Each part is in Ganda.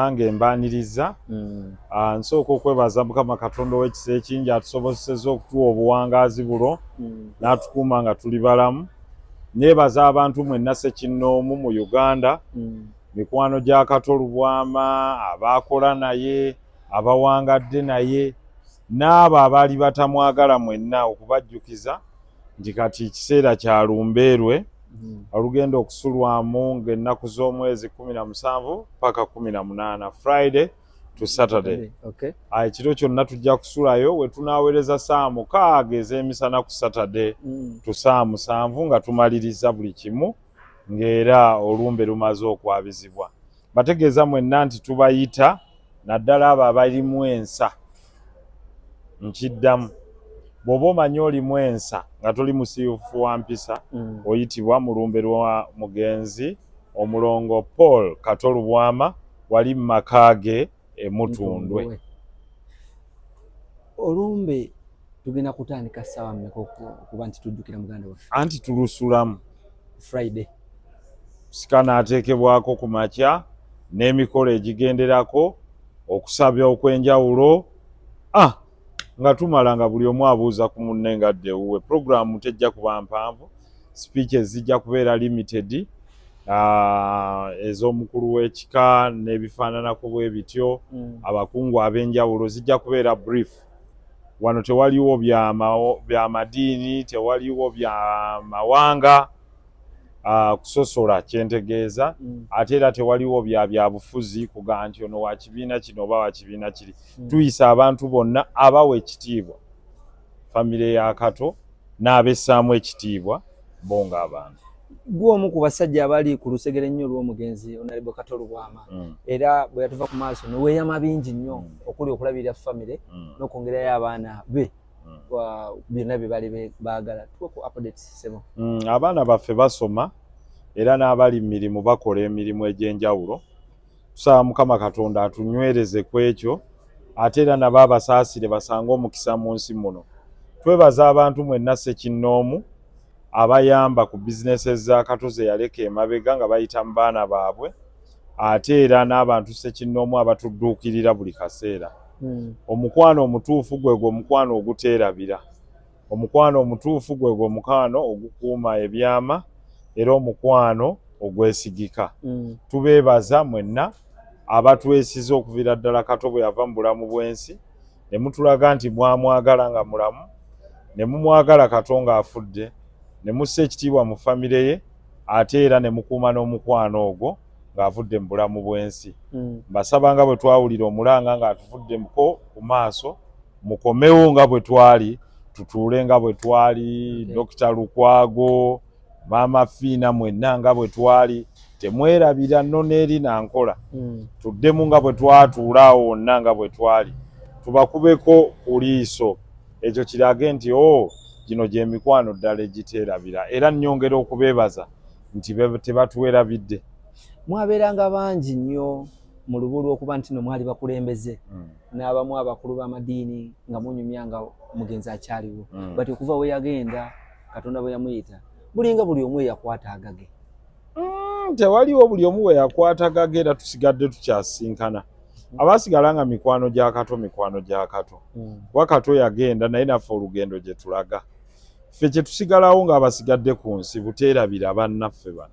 Nange mbaniriza nsooka okwebaza Mukama Katonda ow'ekisa ekingi atusobozesezza okutuwa obuwangaazi bulo n'atukuuma nga tuli balamu. Neebaza abantu mwenna Ssekinnoomu mu Uganda, mikwano gya Kato Lubwama, abaakola naye, abawangadde naye, n'abo abaali batamwagala mwenna, okubajjukiza nti kati kiseera kya Lumbeerwe olugenda okusulwamu ng'ennaku z'omwezi 17 paka 18, Friday to Saturday. Ekiro kyonna tujja kusulayo we tunaaweereza saa 6 ez'emisana ku Saturday to saa 7 nga tumaliriza buli kimu ng'era olumbe lumaze okwabizibwa. Bategeeza mwenna nti tubayita naddala abo abalimu ensa. Nkiddamu bw'oba omanyi olimu ensa nga toli musiifu wa mpisa oyitibwa mu lumbe lwa mugenzi omulongo Paul Kato Lubwama wali mu maka ge e Mutundwe. Olumbe tugenda kutandika ssaawa mmeka okuba nti tujjukira muganda waffe? Anti tulusulamu Friday. Sikana ateekebwako ku makya n'emikolo egigenderako okusabya okw'enjawulo nga tumala nga buli omu abuuza ku munne ngadde wuwe. Programu tejja kuba mpanvu, speeches zijja kubeera limited, ez'omukulu w'ekika n'ebifaananako bwe bityo, abakungu ab'enjawulo zijja kubeera brief. Wano tewaliwo bya madiini, tewaliwo bya mawanga, kusosola kyentegeeza, ate era tewaliwo bya bufuzi kuga nti ono wa kibiina kino oba wa kibiina kiri. Tuyisa abantu bonna abawa ekitiibwa famire ya Kato n'abessaamu ekitiibwa bo ng'abantu. Gwe omu ku basajja abali ku lusegere ennyo olw'omugenzi Honorable Kato Lubwama, era bwe yatuva ku maaso neweeyama bingi nnyo okuli okulabirira famire n'okwongerayo abaana be byonna bye bali baagala. Tuwe ku updates sebo. Abaana baffe basoma era n'abali mu mirimu bakola emirimu egy'enjawulo. Tusaba Mukama Katonda atunywereze ku ekyo, ate era nabo abasaasire basange omukisa mu nsi muno. Twebaza abantu mwenna Ssekinnoomu abayamba ku bizinesi za Kato ze yaleka emabega nga bayita mu baana baabwe, ate era n'abantu Ssekinnoomu abatudduukirira buli kaseera. Omukwano omutuufu gwe omukwano oguteerabira. Omukwano omutuufu gwe omukwano ogukuuma ebyama era omukwano ogwesigika. Tubeebaza mwenna abatwesiza okuviira ddala Kato bwe yava mu bulamu bw'ensi ne mutulaga nti mwamwagala nga mulamu, ne mumwagala Kato ng'afudde, ne mussa ekitiibwa mu famire ye, ate era ne mukuuma n'omukwano ogwo ng'avudde mu bulamu bw'ensi. Mbasaba nga bwe twawulira omulanga ng'atuvuddeko ku maaso, mukomewo nga bwe twali, tutuule nga bwe twali, Dr. Lukwago, Maama Fiina mwenna nga bwe twali, temwerabira nno n'eri nankola. Tuddemu nga bwe twatuulaawo wonna nga bwe twali, tubakubeko ku liiso. Ekyo kirage nti gino gy'emikwano ddala egiteerabira, era nnyongera okubeebaza nti tebatuwerabidde. Mwabeeranga bangi nnyo mu lubu lw'okuba nti no mwali bakulembeze n'abamu abakulu b'amadiini nga munyumya nga omugenzi akyaliwo, bati okuva we yagenda Katonda bwe yamuyita bulinga buli omu yakwata agage. Tewaliwo buli omu we yakwata agage, era tusigadde tukyasinkana. Abasigala nga mikwano gya Kato. Kuba Kato yagenda naye naffe olugendo gye tulaga. Ffe kye tusigalawo ng'abasigadde ku nsi buteerabira bannaffe bano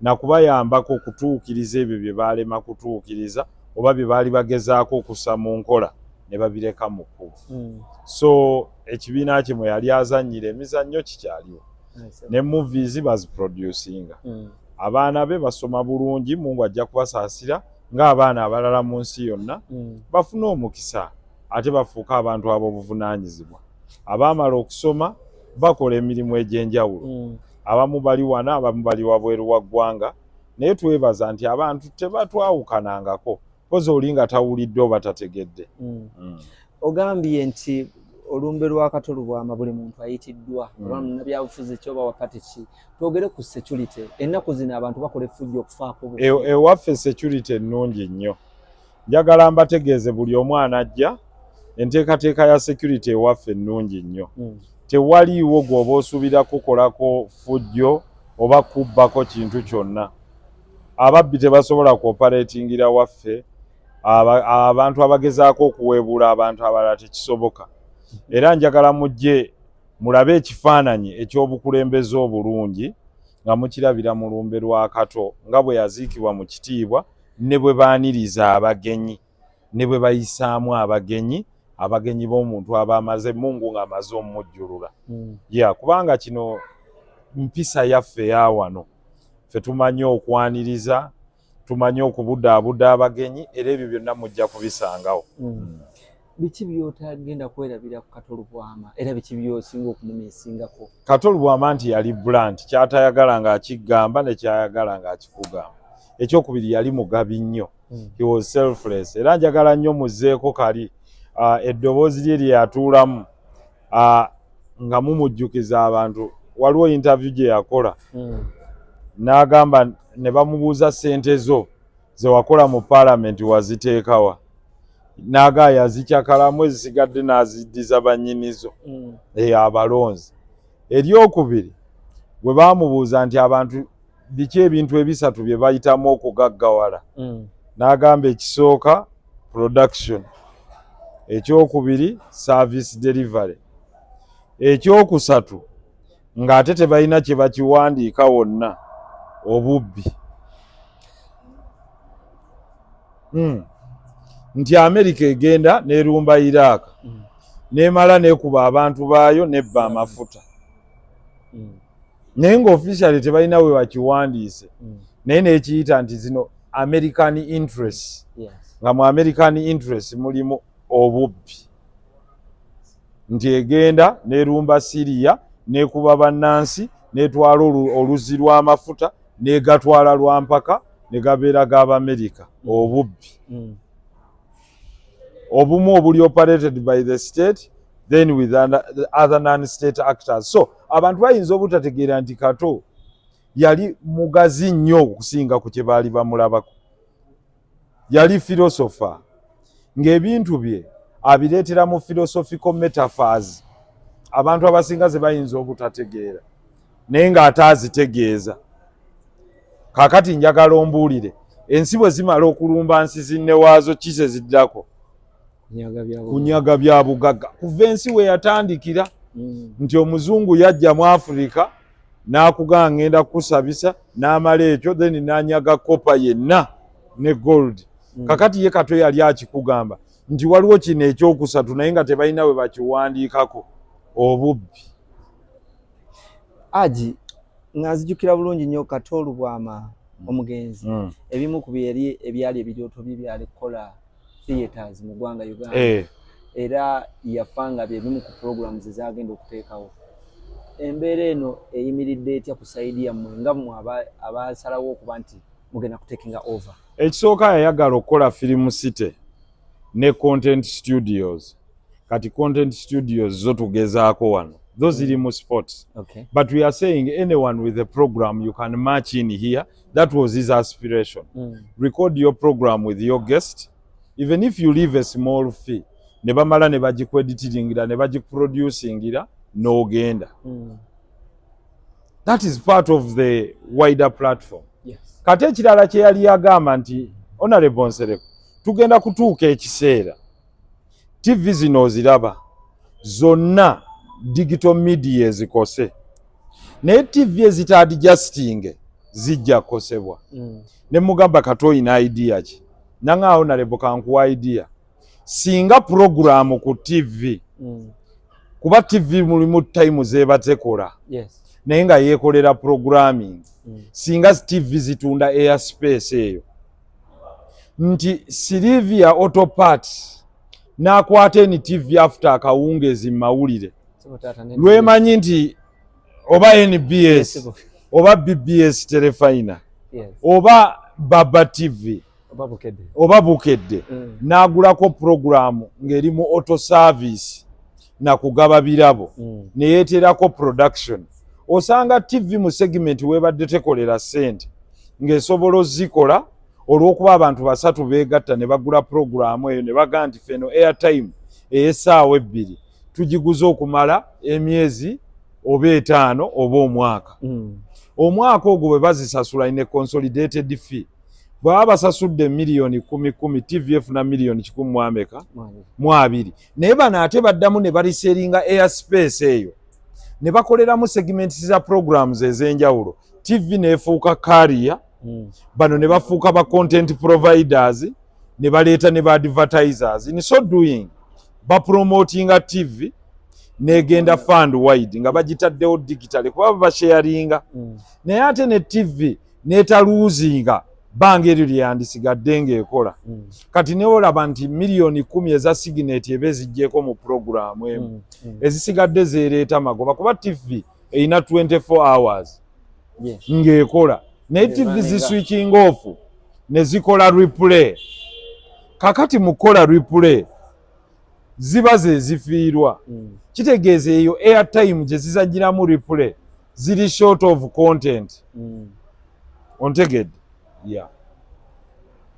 na kubayambako okutuukiriza ebyo bye baalema kutuukiriza oba bye baali bagezaako okussa mu nkola ne babireka mu kkubo. So ekibiina kye mwe yali azannyira emizannyo kikyaliwo, ne movies baziproducinga. Abaana be basoma bulungi, Mungu ajja kubasaasira ng'abaana abalala mu nsi yonna, bafune omukisa ate bafuuke abantu ab'obuvunaanyizibwa. Abaamala okusoma bakola emirimu egy'enjawulo. Abamu bali wana, abamu bali wabweru wa ggwanga, naye twebaza nti abantu tebatwawukanangako, pozi oli nga tawulidde oba tategedde. Ogambye nti olumbe lwa Kato Lubwama buli muntu ayitiddwa, oba munnabyabufuzi ki oba wa pati ki. Twogere ku security. Ennaku zino abantu bakola effujjo okufaako. Ewaffe security ennungi nnyo. Njagala mbategeeze buli omu anajja, enteekateeka ya security ewaffe ennungi nnyo. Tewaliiwo gw'oba osuubira kukolako fujjo oba kubbako kintu kyonna. Ababbi tebasobola kuoperatingira waffe, abantu abagezaako okuweebula abantu abalala tekisoboka. Era njagala mujje mulabe ekifaananyi ekyobukulembeze obulungi nga mukirabira mu lumbe lwa Kato nga bwe yaziikibwa mu kitiibwa ne bwe baaniriza abagenyi ne bwe bayisaamu abagenyi b'omuntu aba amaze Mungu ng'amaze omujjulula. Kubanga kino mpisa yaffe ya wano. Ffe tumanyi okwaniriza, tumanyi okubudaabuda abagenyi, era ebyo byonna mujja kubisangawo. Biki by'otagenda kwerabira ku Kato Lubwama era biki by'osinga okumumiisingako? Kato Lubwama nti yali blunt, kyatayagala ng'akigamba ne kyayagala ng'akikugamba. Ekyokubiri yali mugabi nnyo. He was selfless. Era njagala nnyo muzzeeko kali eddoboozi lye lyatuulamu nga mumujjukiza abantu. Waliwo interview gye yakola n'agamba ne bamubuuza ssente zo ze wakola mu paalamenti waziteekawa. N'agaa yazikyakalamu ezisigadde n'aziddiza bannyinizo abalonzi. Eryokubiri bwe baamubuuza nti abantu biki ebintu ebisatu bye bayitamu okugaggawala, n'agamba ekisooka production, ekyokubiri service delivery, ekyokusatu ng'ate tebalina kye bakiwandiika wonna obubbi. Nti Amerika egenda n'erumba Iraq n'emala n'ekuba abantu baayo n'ebba amafuta. Naye ng'officially tebalina we bakiwandiise. Naye n'ekiyita nti zino American interest. Nga mu American interest mulimu obubbi. Nti egenda n'erumba Syria n'ekuba bannansi n'etwala oluzi lw'amafuta n'egatwala lwampaka ne gabeera g'Abamerika. Obubbi. Obumu obuli operated by the state then with other non-state actors. So abantu bayinza obutategeera nti Kato yali mugazi nnyo okusinga ku kye baali bamulabako. Yali philosopher ng'ebintu bye abireetera mu philosophical metaphors abantu abasinga ze bayinza obutategeera naye ng'ate azitegeeza. Kaakati njagala ombuulire ensi bwe zimala okulumba nsi zinne waazo ki ze ziddako? Kunyaga bya bugagga. Kuva ensi we yatandikira nti omuzungu yajja mu Afrika n'akugamba ngenda kukusabisa n'amala ekyo then n'anyaga kopa yenna ne gold. Kakati ye Kato yali akikugamba nti waliwo kino ekyokusatu naye nga tebalina we bakiwandiikako obubbi. Aji ng'azijjukira bulungi nnyo Kato Lubwama omugenzi. Ebimu ku ebyali ebirooto bye byali kukola theaters mu ggwanga Uganda. Era yafanga byebimu ku programs ezagenda okuteekawo. Embeera eno eyimiridde etya ku saidi yammwe nga mmwe abasalawo okuba nti mugenda kutekinga over? Ekisooka yayagala okukola Film City ne Content Studios. Kati Content Studios zo tugezaako wano. Those ziri mu sports. Okay. But we are saying anyone with a program you can match in here. That was his aspiration. Record your program with your guest. Even if you leave a small fee, ne bamala ne bagikweditingira ne bagiproducingira n'ogenda. That is part of the wider platform. Yes. Kati ekirala kye yali yagamba nti Honorable Nsereko tugenda kutuuka ekiseera TV zino oziraba zonna digital media ezikose naye TV ezitaadjusting zijja kukosebwa. Ne mugamba Kato oyina idea ki? Nanga Honorable kankuwa idea. Singa program ku TV kuba TV mulimu time zeba tekola. Yes. Naye nga yeekolera programming. Singa TV zitunda airspace eyo nti Silvia Autoparts n'akwata ni TV after akawungezi mawulire lwemanyi nti oba NBS oba BBS Telefina oba Baba TV oba Bukedde n'agulako programu ng'erimu auto service na kugaba birabo ne yeeterako production. Osanga TV mu segment webadde tekolera ssente ng'esobola ozikola olw'okuba abantu basatu beegatta ne bagula programu eyo ne bagaa nti feno airtime ey'essaawa 2 tugiguza okumala emyezi oba 5 oba omwaka. Omwaka ogwo bwe bazisasula in a consolidated fee bw'aba basasudde miliyoni 10 TVF na miliyoni 120 naye bano ate baddamu ne baliseringa airspace eyo ne bakoleramu segments za programs ez'enjawulo. TV neefuuka carrier, bano ne bafuuka ba content providers, ne baleeta ne ba advertisers. In so doing bapromotinga TV negenda fund wide nga bagitaddewo digital kuba basharinga. Naye ate ne TV netaluuzinga bangi eryo lyandisigadde ng'ekola. Kati ne olaba nti miliyoni 10 eza Signet ebezijjeko mu programu emu ezisigadde zeereeta magoba kuba TV erina 24 hours ng'ekola. Naye TV ziswitching off ne zikola replay. Kakati mu kola replay ziba ze zifiirwa. Kitegeeza eyo airtime gye zizagiramu replay ziri short of content. Ontegedde? Yeah.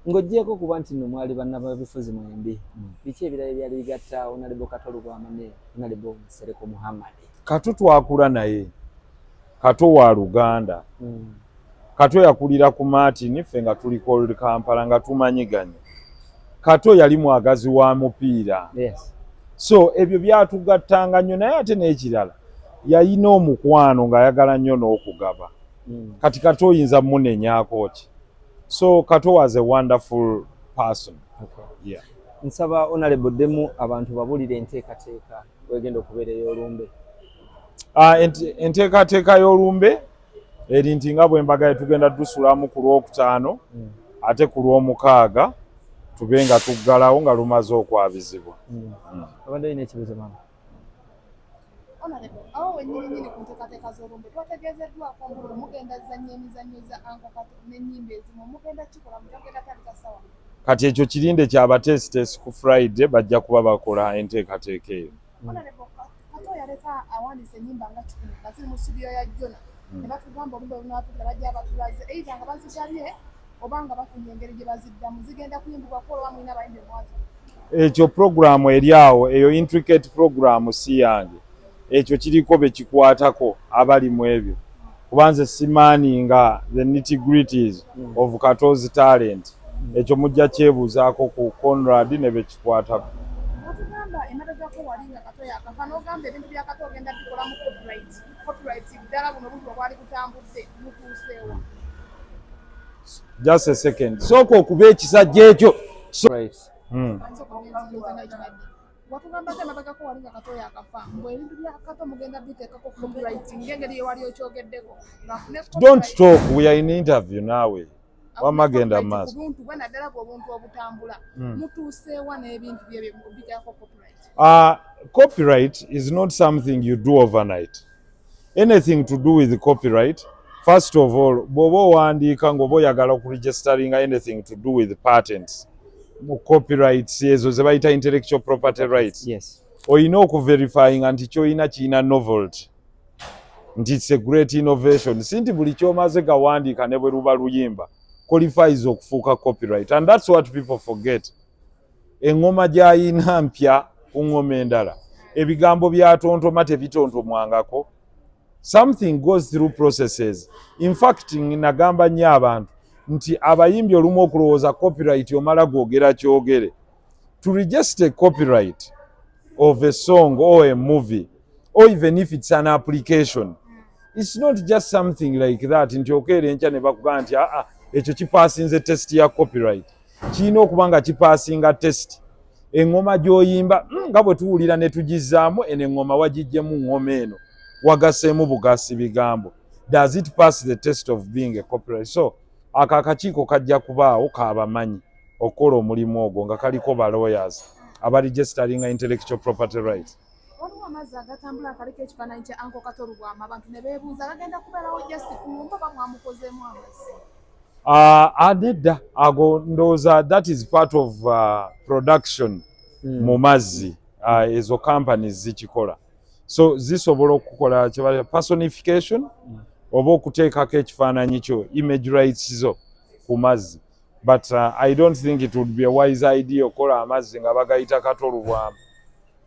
Ng'oggyeko kuba nti nno mwali bannabifuzi mwembi. Biki ebirala ebyali bigatta Honorable Kato Lugwama ne Honorable Sereko Muhammad? Kato twakula naye. Kato wa Luganda. Kato yakulira ku Martin ffe nga tuli Cold Kampala nga tumanyiganye. Kato yali mwagazi wa mupiira. Yes. So ebyo byatugattanga nnyo naye ate n'ekirala yalina omukwano ng'ayagala nnyo n'okugaba. Kati Kato oyinza munenyaako ki? So Kato was a wonderful person. Okay. Yeah. Nsaba Honorable Demu abantu babulire enteekateeka wegenda okubeera ey'olumbe. Enteekateeka y'olumbe eri nti nga bw'embaga yetugenda tusulamu ku Lwokutaano ate ku Lwomukaaga tube nga tuggalawo nga lumaze okwabizibwa. Abadde alina ekibuzo mama. Honorable, awo wennyini ku nteekateeka z'olumbe twategeezeddwako mbu mugenda zannya emizannyo za Uncle Kato n'ennyimba ezimu mugenda kikola mutagenda talika sawa. Kati ekyo kirinde ky'abatesitesi ku Friday bajja kuba bakola enteekateeka eyo. Honorable, Kato yaleka awandiisa ennyimba nga 10 nga ziri mu studio ya Jona ne batugamba olumbe lunaatuukira bajja batulaze either nga bazigabye oba nga bafunye engeri gye baziddamu zigenda kuyimbibwa kuba olwa mwina abayimbi mwazo. Ekyo programu eri awo eyo intricate programu si yange. Ekyo kiriko be kikwatako abali mu ebyo. Kubanze simaaninga the nitty-gritties of Kato's talent. Ekyo mujja kyebuuzaako ku Conrad ne be kikwatako. Batugamba emabegako wali nga Kato yakafa n'ogamba ebintu bya Kato ogenda bikola mu copyright ddala buno buntu obwali butambudde mutuuseewa. Just a second. Sooka okuba ekisajja ekyo. Right. Watugamba emabegako wali nga Kato yakafa mbwe ebintu bya Kato mugenda biteekako copyright ng'engeri yewali okyogeddeko. Don't talk, we are in interview naawe. Wamagenda maaso. Obuntu bwe naddala bw'obuntu obutambula mutuuseewa n'ebintu byebyo biteekako copyright. Copyright is not something you do overnight. Anything to do with copyright, first of all, bw'oba owandiika ng'oba oyagala okuregisteringa anything to do with patents, mu copyrights ezo ze bayita intellectual property rights. Yes. Oyina okuverifyinga nti ky'olina kirina novelty. Nti it's a great innovation. Si nti buli ky'omaze gawandiika ne bwe luba luyimba qualifies okufuuka copyright. And that's what people forget. Engoma gy'ayina mpya ku ngoma endala. Ebigambo byatontoma tebitontomwangako. Something goes through processes. In fact, nagamba nnyo abantu nti abayimbi olumu okulowooza copyright omala gwogera kyogere. To register copyright of a song or a movie, or even if it's an application, it's not just something like that nti okeera enkya ne bakugamba nti ekyo kipaasinze test ya copyright. Kirina okuba nga kipaasinga test. Engoma gy'oyimba nga bwe tuwulira ne tugizzaamu eno engoma wagijjemu ngoma eno wagaseemu bugasi bigambo. Does it pass the test of being a copyright? So ako akakiiko kajja kubaawo kaabamanyi okukola omulimu ogwo nga kaliko ba lawyers abaregisteringa intellectual property rights. Waliwo amazzi agatambula akaliko ekifaananyi kya Uncle Kato Lugwama abantu ne beebuuza gagenda kubeerawo just ku lumba oba mwamukozeemu amazzi. Nedda ago ndowooza that is part of production mu mazzi ezo companies zikikola. So zisobola okukola kye personification oba okuteekako ekifaananyi kyo image rights zo ku mazzi. But I don't think it would be a wise idea okola amazzi nga bagayita Kato Lugwama.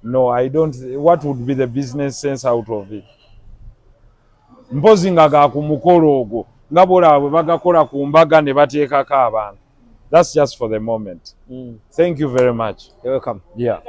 No, I don't. What would be the business sense out of it? Mpozi nga ga ku mukolo ogwo nga bw'olaba bwe bagakola ku mbaga ne bateekako abantu. That's just for the moment. Thank you very much. You're welcome. Yeah.